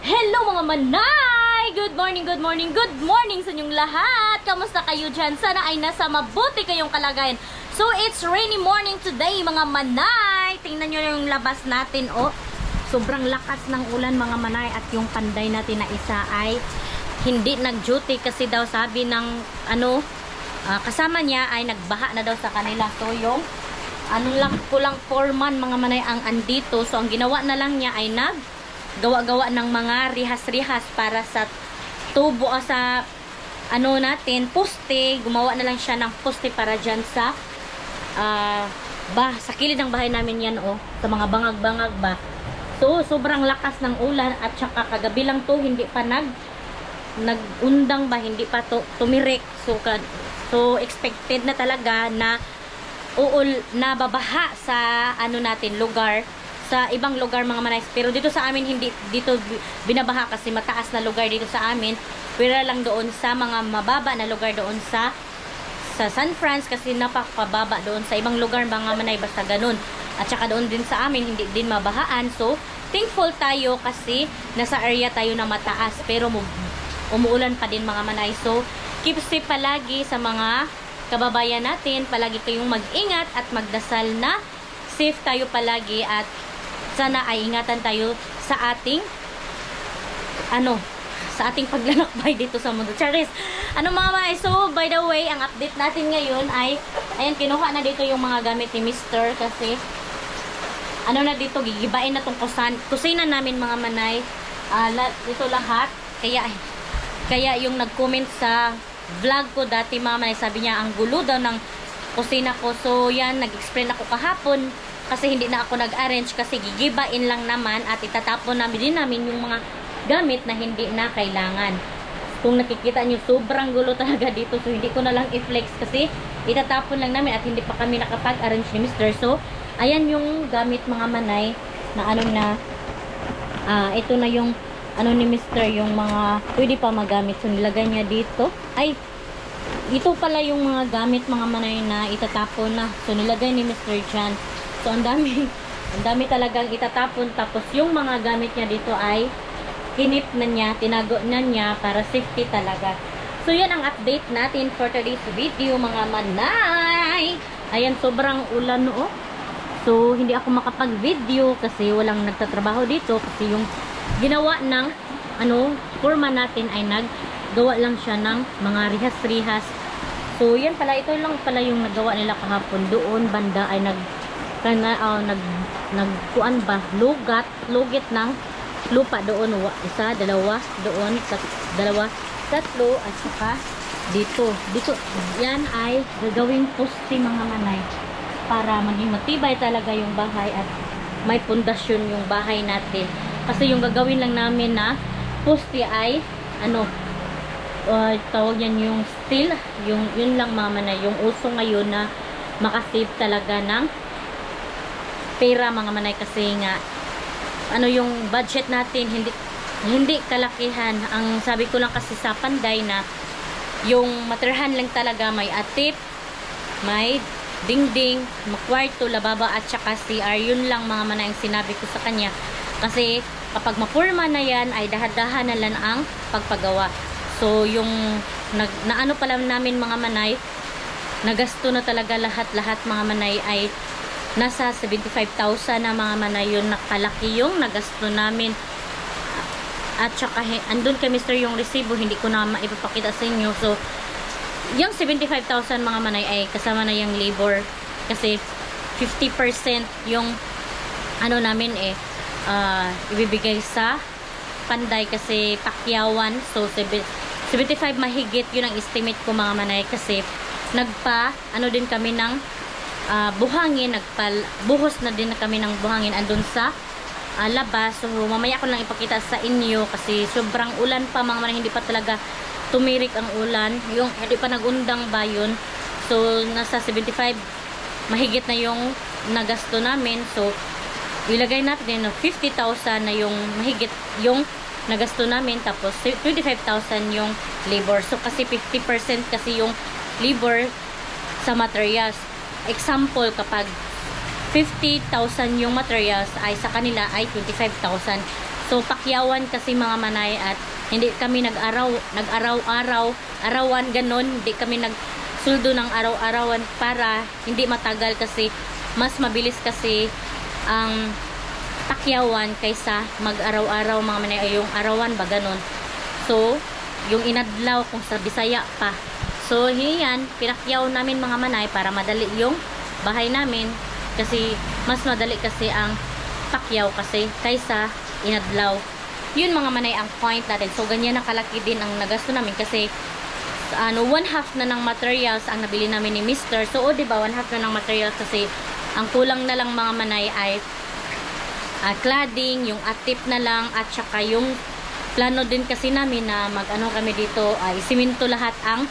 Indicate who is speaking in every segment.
Speaker 1: Hello mga manay! Good morning, good morning, good morning sa inyong lahat! Kamusta kayo dyan? Sana ay nasa mabuti kayong kalagayan. So, it's rainy morning today mga manay! Tingnan nyo yung labas natin, oh. Sobrang lakas ng ulan mga manay at yung panday natin na isa ay hindi nag-duty kasi daw sabi ng kasama niya ay nagbaha na daw sa kanila. So, yung kulang foreman mga manay ang andito. So, ang ginawa na lang niya ay gawa-gawa ng mga rihas-rihas para sa tubo sa natin, poste. Gumawa na lang siya ng poste para dyan sa sa kilid ng bahay namin yan, oh, sa mga bangag-bangag ba. So sobrang lakas ng ulan at saka kagabi lang to hindi pa nagundang ba, hindi pa to tumirik. So expected na talaga na babaha sa natin lugar, sa ibang lugar mga manay. Pero dito sa amin hindi dito binabaha kasi mataas na lugar dito sa amin. Pero lang doon sa mga mababa na lugar doon sa San Francisco kasi napakababa doon sa ibang lugar mga manay, basta ganun. At saka doon din sa amin hindi din mabahaan. So thankful tayo kasi nasa area tayo na mataas pero umuulan pa din mga manay. So keep safe palagi sa mga kababayan natin. Palagi kayong mag-ingat at magdasal na safe tayo palagi at sana ay ingatan tayo sa ating sa ating paglalakbay dito sa mundo. Charis! Mga may, so by the way, ang update natin ngayon ay ayan, kinuha na dito yung mga gamit ni Mr. kasi na dito, gigibain na tong kusina namin mga manay. Dito lahat. Kaya yung nag-comment sa vlog ko dati mga manay, sabi niya ang gulo daw ng kusina ko. So yan, nag-explain ako kahapon kasi hindi na ako nag-arrange kasi gigibain lang naman at itatapon namin yung mga gamit na hindi na kailangan. Kung nakikita nyo, sobrang gulo talaga dito. So hindi ko na lang i-flex kasi itatapon lang namin at hindi pa kami nakapag-arrange ni Mr. So ayan yung gamit mga manay na ito na yung ni Mr. yung mga pwede pa magamit. So nilagay niya dito. Ay, ito pala yung mga gamit mga manay na itatapon na. So nilagay ni Mr. dyan. So ang dami talagang itatapon. Tapos yung mga gamit niya dito ay kinip na niya, tinago na niya para safety talaga. So yan ang update natin for today's video mga manay. Ayan, sobrang ulan no. So hindi ako makapag-video kasi walang nagtatrabaho dito kasi yung ginawa ng foreman natin ay naggawa lang siya ng mga rihas-rihas. So yan pala, ito lang pala yung nagawa nila kahapon. Doon banda ay nagkuan ba, lugit ng lupa doon, isa, dalawa doon, dalawa, tatlo at saka dito yan ay gagawing poste mga manay para maging matibay talaga yung bahay at may pundasyon yung bahay natin. Kasi yung gagawin lang namin na poste ay tawag yan yung steel, yun lang mga manay, yung uso ngayon na makasave talaga ng pera mga manay kasi nga yung budget natin hindi kalakihan. Ang sabi ko lang kasi sa panday na yung materhan lang talaga, may atip, may dingding, makwarto, lababa at saka CR. Yun lang mga manay ang sinabi ko sa kanya kasi kapag mapurma na yan ay dahan-dahan na lang ang pagpagawa. So yung pala namin mga manay, nagasto na talaga lahat mga manay ay nasa 75,000 na mga manay. Yun nakalaki yung nagasto namin. At saka andun kay Mr. yung resibo, hindi ko na maipapakita sa inyo. So yung 75,000 mga manay ay kasama na yung labor kasi 50% yung namin ibibigay sa panday kasi pakyawan. So 75 mahigit yun ang estimate ko mga manay kasi din kami ng buhangin, buhos na din na kami ng buhangin andun sa labas. So mamaya ko lang ipakita sa inyo kasi sobrang ulan pa mga manay, hindi pa talaga tumirik ang ulan, yung hindi pa nagundang ba yun. So nasa 75 mahigit na yung nagasto namin. So ilagay natin 50,000 na yung mahigit yung nagasto namin, tapos 25,000 yung labor. So kasi 50% kasi yung labor sa materials. Example, kapag 50,000 yung materials ay sa kanila ay 25,000. So pakyawan kasi mga manay, at hindi kami arawan ganon, hindi kami nagsuldo ng araw-arawan para hindi matagal, kasi mas mabilis kasi ang pakyawan kaysa mag-araw-araw mga manay, ay yung arawan ba ganon. So yung inadlaw kung sa Bisaya pa. So yan, pinakyaw namin mga manay para madali yung bahay namin, kasi mas madali kasi ang pakyaw kasi kaysa inadlaw. Yun mga manay ang point natin. So ganyan nakalaki din ang nagasto namin, kasi 1/2 na ng materials ang nabili namin ni Mr. So diba 1/2 na ng materials, kasi ang kulang na lang mga manay ay cladding, yung atip na lang, at saka yung plano din kasi namin na mag-ano kami dito ay simento lahat ang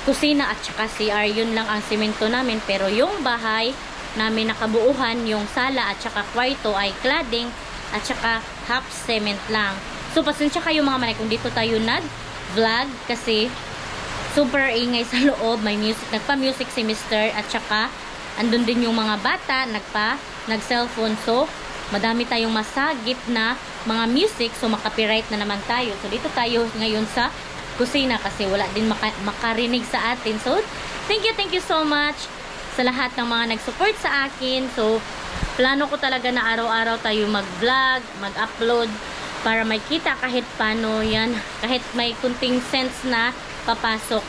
Speaker 1: kusina at saka CR. Yun lang ang simento namin, pero yung bahay namin nakabuuhan, yung sala at saka kwarto ay cladding at saka half cement lang. So pasensya kayo mga manay kung dito tayo nag-vlog, kasi super ingay sa loob, may music, nagpa-music si Mr. at saka andun din yung mga bata nag-cellphone. So madami tayong masagip na mga music, so makapiright na naman tayo. So dito tayo ngayon sa kusina, kasi wala din makarinig sa atin. So thank you so much sa lahat ng mga nag-support sa akin. So plano ko talaga na araw-araw tayo mag-vlog, mag-upload para may kita kahit paano yan, kahit may kunting sense na papasok.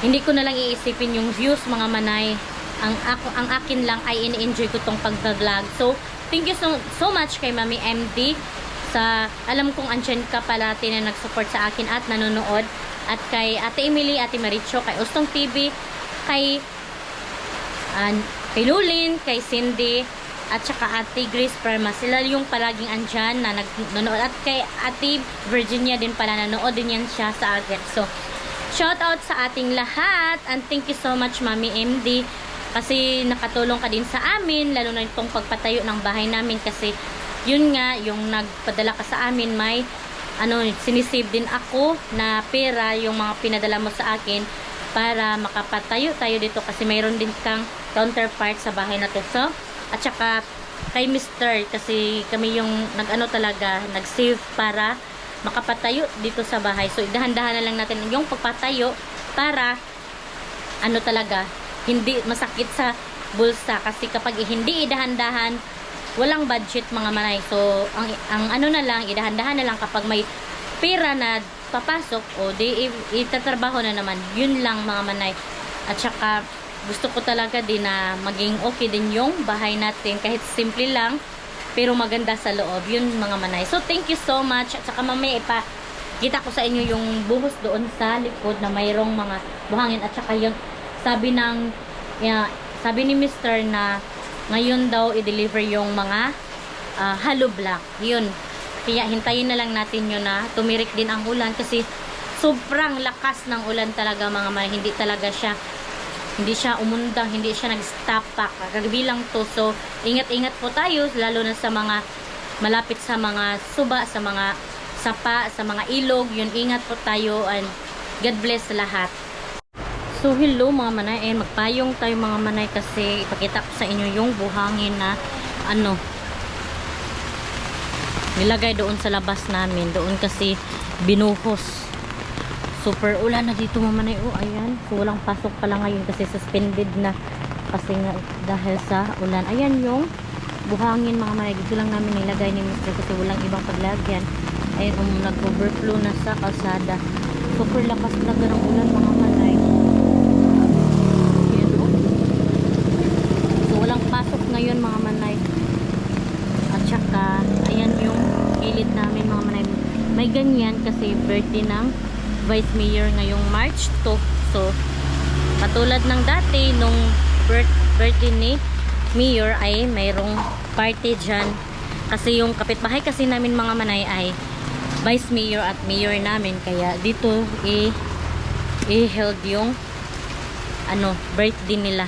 Speaker 1: Hindi ko na lang iisipin yung views mga manay. Ang akin lang ay ini-enjoy ko tong pag-vlog. So thank you so much kay Mami MD, sa alam kong andyan ka palati na nag-support sa akin at nanonood, at kay Ate Emily, Ate Maricho, kay Ustong TV, kay Lulin, kay Cindy, at saka Ate Grace Perma. Sila yung palaging andyan na nanonood, at kay Ate Virginia din pala, nanonood din yan siya sa akin. So shout out sa ating lahat, and thank you so much Mami MD, kasi nakatulong ka din sa amin, lalo na itong pagpatayo ng bahay namin, kasi yun nga, yung nagpadala ka sa amin, may sinisave din ako na pera, yung mga pinadala mo sa akin para makapatayo tayo dito, kasi mayroon din kang counterpart sa bahay na to. So at saka kay Mr. kasi kami yung nag-save para makapatayo dito sa bahay. So idahan-dahan na lang natin yung pagpatayo para talaga hindi masakit sa bulsa, kasi kapag hindi idahan-dahan, walang budget mga manay. So ang na lang, idahan-dahan na lang, kapag may pera na papasok, o di itatrabaho na naman. Yun lang mga manay. At saka gusto ko talaga din na maging okay din yung bahay natin, kahit simple lang pero maganda sa loob. Yun mga manay. So thank you so much. At saka mamaya kita ko sa inyo yung buhos doon sa likod na mayroong mga buhangin, at saka yung sabi ni Mr. na ngayon daw i-deliver yung mga hollow block. Yun, kaya hintayin na lang natin yun na tumirik din ang ulan, kasi sobrang lakas ng ulan talaga mga manay. Hindi siya umundang, hindi siya nag-stop pa. Kagabi lang to. So ingat-ingat po tayo, lalo na sa mga malapit sa mga suba, sa mga sapa, sa mga ilog. Yun, ingat po tayo, and God bless lahat. So hello mga manay, magpayong tayo mga manay, kasi ipakita ko sa inyo yung buhangin na nilagay doon sa labas namin. Doon kasi binuhos. Super ulan na dito mga manay. Ayan. So walang pasok pala ngayon kasi suspended na, kasi nga dahil sa ulan. Ayan yung buhangin mga manay. Dito lang namin nilagay ni Mr. kasi walang ibang paglagyan. Ayan, nag-overflow na sa kalsada. Super lakas talaga ng ulan mga manay. Pasok ngayon mga manay. At saka ayan yung kilid namin mga manay. May ganyan kasi birthday ng Vice Mayor ngayong March 2. So patulad ng dati nung birthday ni Mayor ay mayroong party dyan, kasi yung kapitbahay kasi namin mga manay ay Vice Mayor at Mayor namin, kaya dito i-held yung birthday nila.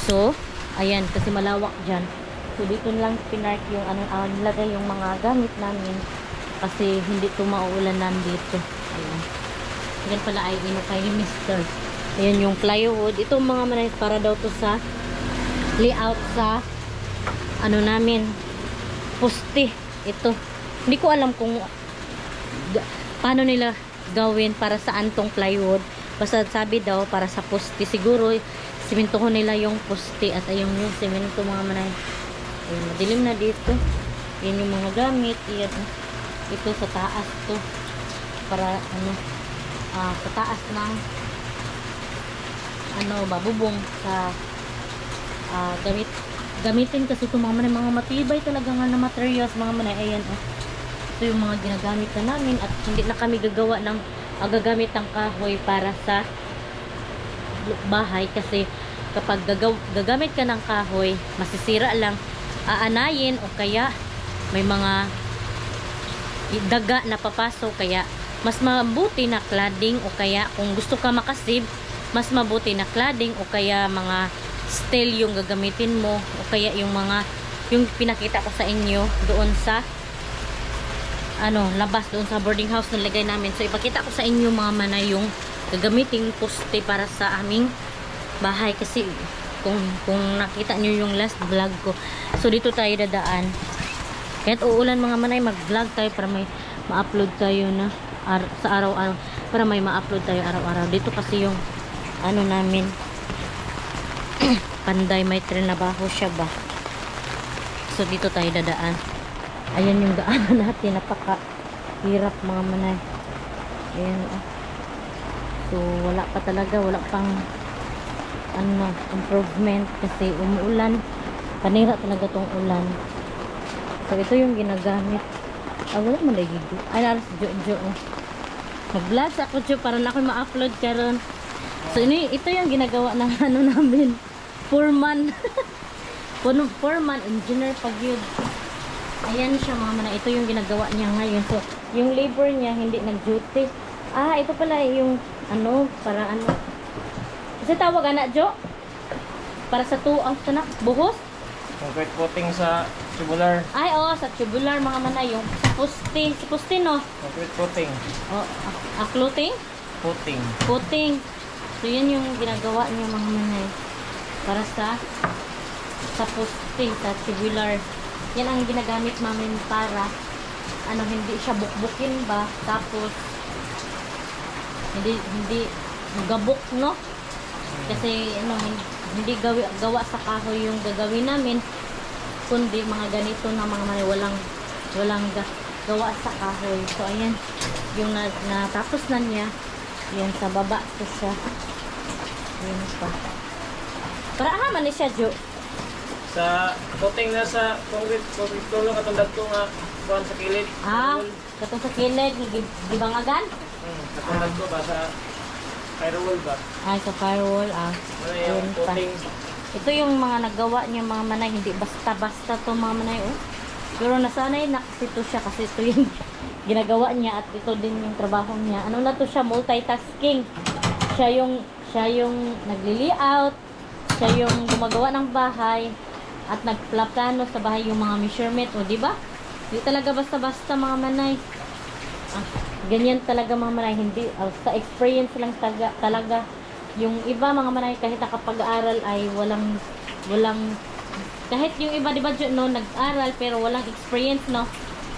Speaker 1: So ayan, kasi malawak dyan. So dito lang pinark yung nilagay yung mga gamit namin, kasi hindi ito mauulanan dito. Ayan. Yan pala ay kay Mr. Ayan yung plywood. Ito mga manay, para daw to sa layout sa namin poste. Ito Hindi ko alam kung paano nila gawin para saan tong plywood. Basta sabi daw para sa poste. Siguro simentohon nila yung poste at ayun yung semento mga manay. Ayun, madilim na dito. Yan yung mga gamit. Yan. Ito sa taas to. Para ano, sa taas ng babubong sa gamitin kasi ito mga matibay talaga nga na materials mga manay. Ayan ito yung mga ginagamit na namin at hindi na kami gagawa ng gagamit ng kahoy para sa bahay kasi kapag gagamit ka ng kahoy masisira lang, aanayin o kaya may mga daga na papasok, kaya mas mabuti na cladding o kaya kung gusto ka makasave mas mabuti na cladding o kaya mga steel yung gagamitin mo o kaya yung pinakita ko sa inyo doon sa labas doon sa boarding house na lagay namin. So ipakita ko sa inyo mga manay yung gagamiting poste para sa aming bahay kasi kung nakita nyo yung last vlog ko. So dito tayo dadaan. Kahit uulan mga manay, mag vlog tayo para may ma-upload tayo na sa araw-araw, para may ma-upload tayo araw-araw. Dito kasi yung namin Panday, may trinabaho siya ba. So dito tayo dadaan. Ayan yung daanan natin, napaka hirap mga manay. Ayan so wala pa talaga, wala pang improvement kasi umuulan, panira talaga tong ulan. So ito yung ginagamit. Wala man lagi naras Jo mag-vlog ako Jo para na ako ma-upload karon. So ito yung ginagawa ng namin, foreman. Foreman engineer pag yun. Ayan siya mga manay, ito yung ginagawa niya ngayon. So yung labor niya hindi nag-duty. Ito pala yung para kasi tawag Jo para sa buhos
Speaker 2: concrete coating sa tubular.
Speaker 1: Sa tubular mga manay, yung si poste no,
Speaker 2: Concrete coating.
Speaker 1: Coating. So yun yung ginagawa niya mga manay para sa poste, sa tubular. Yan ang ginagamit namin para hindi siya bukbukin ba, tapos hindi gabok no, kasi hindi gawa sa kahoy yung gagawin namin, kundi mga ganito na mga manay, walang gawa sa kahoy. So ayan yung natapos na niya. Yan sa baba to siya. Yan pa. Para haman ni siya Jo.
Speaker 2: Sa coating na sa concrete tulong katong dagko nga kuan sa kilid.
Speaker 1: Katong sa kilid gibangagan?
Speaker 2: Katong dagko ba sa firewall ba?
Speaker 1: Sa firewall.
Speaker 2: Yung coating.
Speaker 1: Ito yung mga nagawa niya mga manay, hindi basta-basta to mga manay Pero nasanay na kasi to siya kasi ito yung ginagawa niya at ito din yung trabaho niya. Na to siya, multitasking. Siya yung nagli-layout, siya yung gumagawa ng bahay at nagplano sa bahay yung mga measurement, di ba? Hindi talaga basta-basta mga manay. Ganyan talaga mga manay, hindi sa experience lang talaga. Yung iba mga manay kahit nakapag-aaral ay walang kahit yung iba, di ba no, nag-aral pero walang experience no.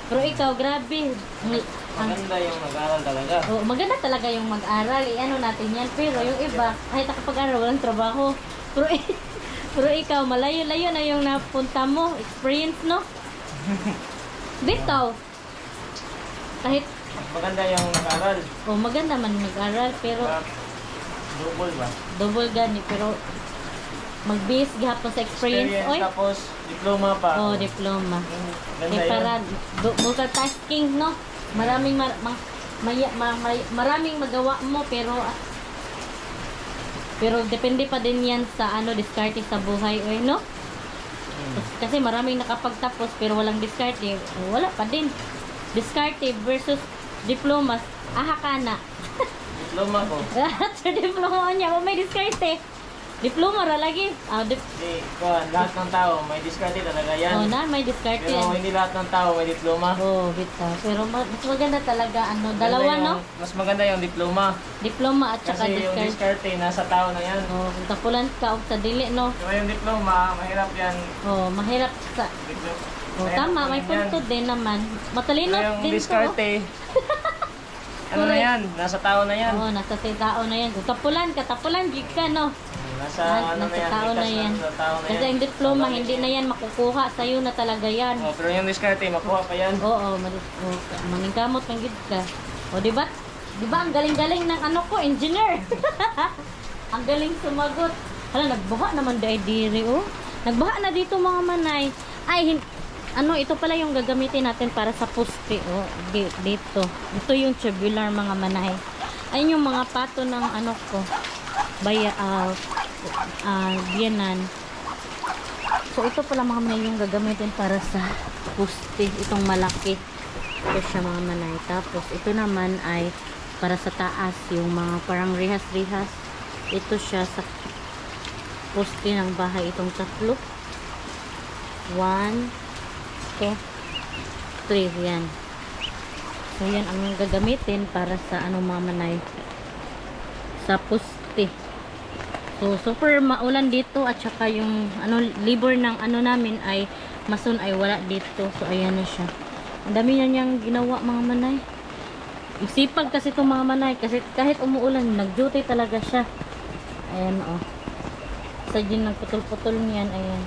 Speaker 1: Pero ikaw, grabe.
Speaker 2: Maganda yung mag-aral talaga.
Speaker 1: Maganda talaga yung mag-aral. Natin yan. Pero yung iba, kahit nakapag-aral, walang trabaho. Pero ikaw, malayo-layo na yung napunta mo. Experience, no? Bitaw. Kahit...
Speaker 2: Maganda yung mag-aral.
Speaker 1: Maganda man mag-aral, pero...
Speaker 2: Double ba?
Speaker 1: Double gani, pero... Mag-base gihapon sa experience.
Speaker 2: Tapos, diploma pa.
Speaker 1: Diploma.
Speaker 2: Ganda yun.
Speaker 1: Para multitasking, no? Maraming maraming magawa mo pero depende pa din yan sa diskarte sa buhay no? Kasi maraming nakapagtapos pero walang diskarte, wala pa din. Diskarte versus diploma, ka na.
Speaker 2: Diploma ko.
Speaker 1: Sa diploma niya, may diskarte. Diploma ra lagi.
Speaker 2: Lahat ng tao may diskarte talaga yan.
Speaker 1: May diskarte.
Speaker 2: Pero hindi lahat ng tao may diploma.
Speaker 1: Bita. Pero mas maganda talaga dalawa no?
Speaker 2: Mas maganda yung diploma.
Speaker 1: Diploma at saka
Speaker 2: kasi yung diskarte nasa tao na yan.
Speaker 1: Tapulan ka sa dili no.
Speaker 2: Pero yung diploma, mahirap yan.
Speaker 1: Mahirap sa Oh,
Speaker 2: Ayan,
Speaker 1: tama, may
Speaker 2: yan.
Speaker 1: punto din naman. Matalino
Speaker 2: Ito yung
Speaker 1: din to.
Speaker 2: diskarte. Ano na
Speaker 1: Correct.
Speaker 2: yan? Nasa tao na yan.
Speaker 1: Oo, nasa tao na yan. Katapulan, gig ka, no?
Speaker 2: Nasa ano na
Speaker 1: Nasa
Speaker 2: yan?
Speaker 1: tao na
Speaker 2: likas
Speaker 1: yan.
Speaker 2: Nasa tao na
Speaker 1: Kasi
Speaker 2: yan.
Speaker 1: ang diploma, hindi na yan makukuha. Sa'yo na talaga yan.
Speaker 2: Oh, pero yung diskarte, makuha pa yan.
Speaker 1: Oo, maningkamot ng gid ka. O, di ba? Di ba, ang galing-galing ng ano ko, engineer. Ang galing sumagot. Hala, nagbaha naman diri, oh. Nagbaha na dito, mga manay. Ay, ano, ito pala yung gagamitin natin para sa poste, oh. Dito. Ito yung tubular, mga manay. Ayun yung mga pato ng ano ko. Biyanan. So, ito pala, mga manay, yung gagamitin para sa poste. Itong malaki. Ito siya, mga manay. Tapos, ito naman ay para sa taas, yung mga parang rihas-rihas. Ito siya sa poste ng bahay. Itong tatlo. 1, 2, 3. Yan. So, yan ang gagamitin para sa ano, mga manay. Sa poste. So, super maulan dito at saka yung ano, labor ng ano namin ay mason ay wala dito. So, ayan na siya. Ang dami na niyang ginawa, mga manay. Isipag kasi itong mga manay. Kasi kahit umuulan, nag-duty talaga siya. Ayan, oh. Sa din nagputol-putol niyan. Ayan.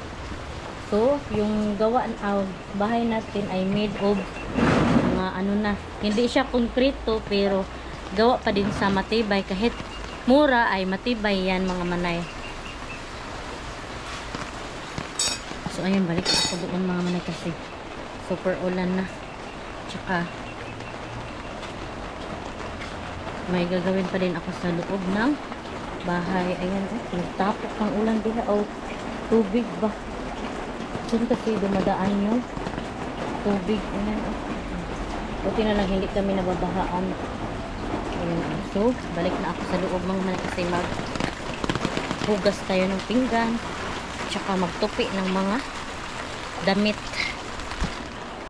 Speaker 1: So, yung gawa bahay natin ay made of mga ano na. Hindi siya konkreto, pero gawa pa din sa matibay. Kahit mura ay matibay yan, mga manay. So, ayun, balik ako doon, mga manay, kasi super ulan na. Tsaka, may gagawin pa din ako sa loob ng bahay. Ayan, tapos ng ulan din. Oh, tubig ba? Doon kasi dumadaan yung tubig. Ayan, oh. Buti na lang hindi kami nababahaan. Ayan, oh. So, balik na ako sa loob, mga manay, kasi maghugas tayo ng pinggan. Tsaka magtupi ng mga damit.